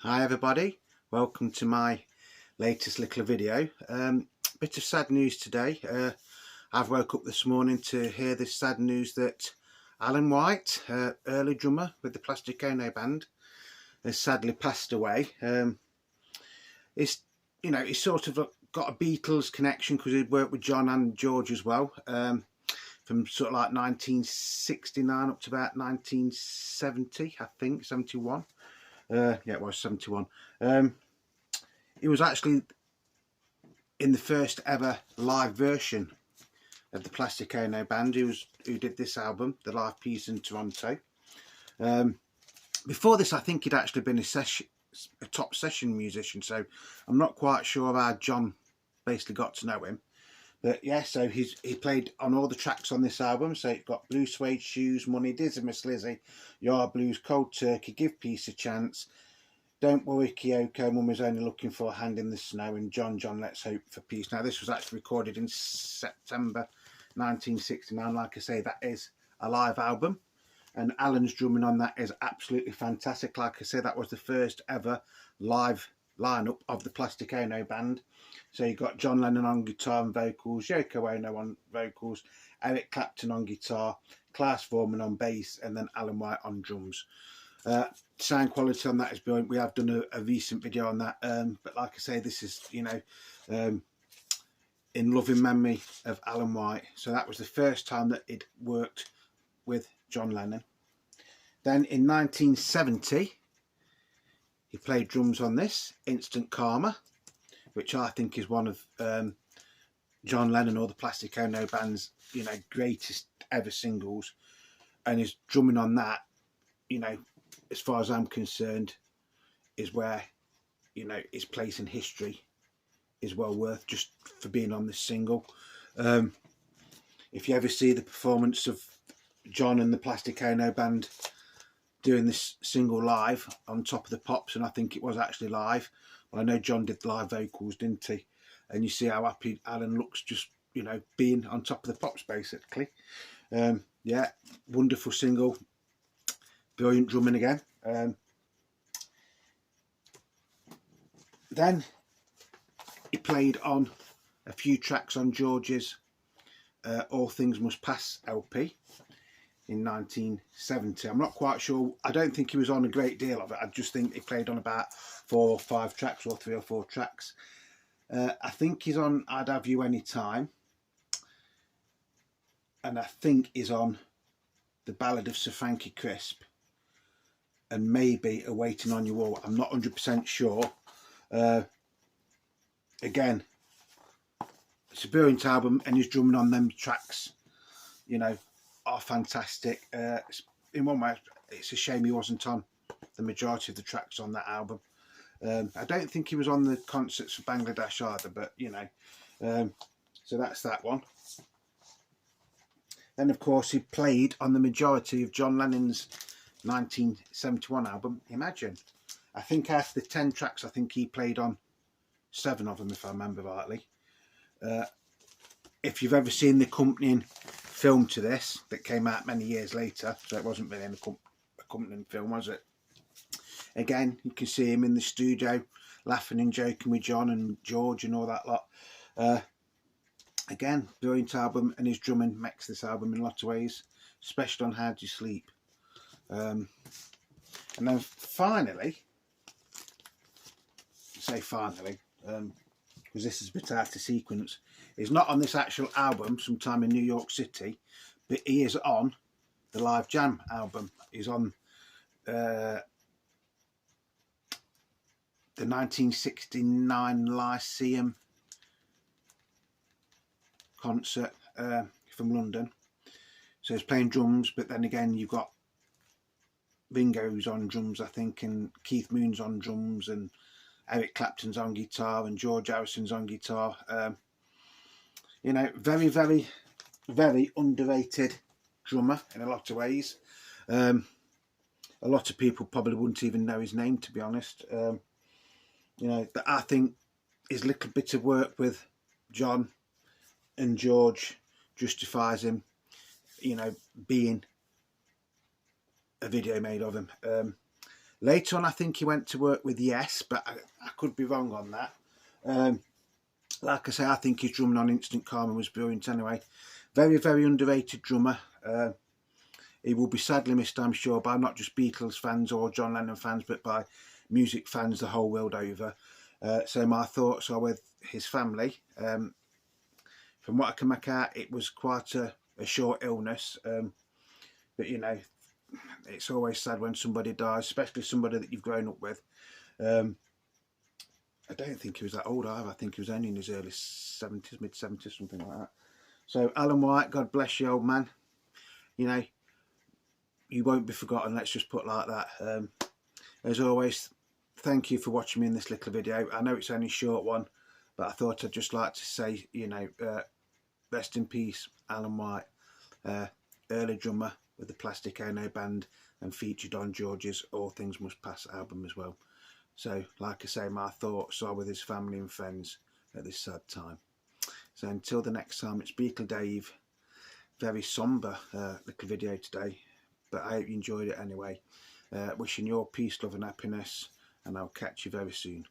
Hi everybody, welcome to my latest little video. Bit of sad news today. I've woke up this morning to hear this sad news that Alan White, early drummer with the Plastic Ono Band, has sadly passed away. He's sort of got a Beatles connection because he'd worked with John and George as well, from sort of like 1969 up to about 1970, I think, 71. Yeah, it was 71. He was actually in the first ever live version of the Plastic Ono Band, who did this album, the live piece in Toronto. Before this, I think he'd actually been a top session musician, so I'm not quite sure how John basically got to know him. But yeah, so he played on all the tracks on this album. So it got Blue Suede Shoes, Money, Dizzy Miss Lizzie, Yard Blues, Cold Turkey, Give Peace a Chance, Don't Worry Kyoko, Mum is Only Looking for a Hand in the Snow, and John, Let's Hope for Peace. Now this was actually recorded in September 1969. Like I say, that is a live album, and Alan's drumming on that is absolutely fantastic. Like I say, that was the first ever live lineup of the Plastic Ono Band. So you got John Lennon on guitar and vocals, Yoko Ono on vocals, Eric Clapton on guitar, Klaus Voormann on bass, and then Alan White on drums. Sound quality on that is brilliant. We have done a recent video on that, but like I say, this is in loving memory of Alan White. So that was the first time that it worked with John Lennon. Then in 1970 he played drums on this, Instant Karma, which I think is one of John Lennon or the Plastic Ono Band's greatest ever singles, and his drumming on that, as far as I'm concerned, is where his place in history is well worth just for being on this single. If you ever see the performance of John and the Plastic Ono Band doing this single live on Top of the Pops, and I think it was actually live. Well, I know John did live vocals, didn't he? And you see how happy Alan looks just, being on Top of the Pops, basically. Yeah, wonderful single. Brilliant drumming again. Then he played on a few tracks on George's All Things Must Pass LP in 1970. I'm not quite sure. I don't think he was on a great deal of it. I just think he played on about 4 or 5 tracks, or 3 or 4 tracks. I think he's on I'd Have You Anytime, and I think he's on The Ballad of Sir Frankie Crisp, and maybe A Waiting on You All. I'm not 100% sure. Again, it's a brilliant album, and his drumming on them tracks, are fantastic. In one way, it's a shame he wasn't on the majority of the tracks on that album. I don't think he was on the concerts for Bangladesh either, but so that's that one. Then of course he played on the majority of John Lennon's 1971 album, Imagine. I think out of the 10 tracks, I think he played on 7 of them, if I remember rightly. If you've ever seen the accompanying film to this that came out many years later, so it wasn't really an accompanying film, was it? Again, you can see him in the studio laughing and joking with John and George and all that lot. Again, brilliant album, and his drumming makes this album in a lot of ways, especially on How Do You Sleep. And then finally, because this is a bit out of sequence, he's not on this actual album, Sometime in New York City, but he is on the Live Jam album. He's on the 1969 Lyceum concert from London. So he's playing drums, but then again you've got Ringo's on drums, I think, and Keith Moon's on drums, and Eric Clapton's on guitar, and George Harrison's on guitar. Very, very, very underrated drummer in a lot of ways. A lot of people probably wouldn't even know his name, to be honest. But I think his little bit of work with John and George justifies him, being a video made of him. Later on, I think he went to work with Yes, but I could be wrong on that. Like I say, I think his drumming on Instant Karma was brilliant anyway. Very, very underrated drummer. He will be sadly missed, I'm sure, by not just Beatles fans or John Lennon fans, but by music fans the whole world over. So my thoughts are with his family. From what I can make out, it was quite a short illness. But, you know, it's always sad when somebody dies, especially somebody that you've grown up with. I don't think he was that old either. I think he was only in his early 70s, mid-70s, something like that. So, Alan White, God bless you, old man. You know, you won't be forgotten, let's just put it like that. As always, thank you for watching me in this little video. I know it's only a short one, but I thought I'd just like to say, you know, rest in peace, Alan White, early drummer with the Plastic Ono Band, and featured on George's All Things Must Pass album as well. So, like I say, my thoughts are with his family and friends at this sad time. So until the next time, it's Beatle Dave. Very sombre little video today, but I hope you enjoyed it anyway. Wishing you all peace, love and happiness, and I'll catch you very soon.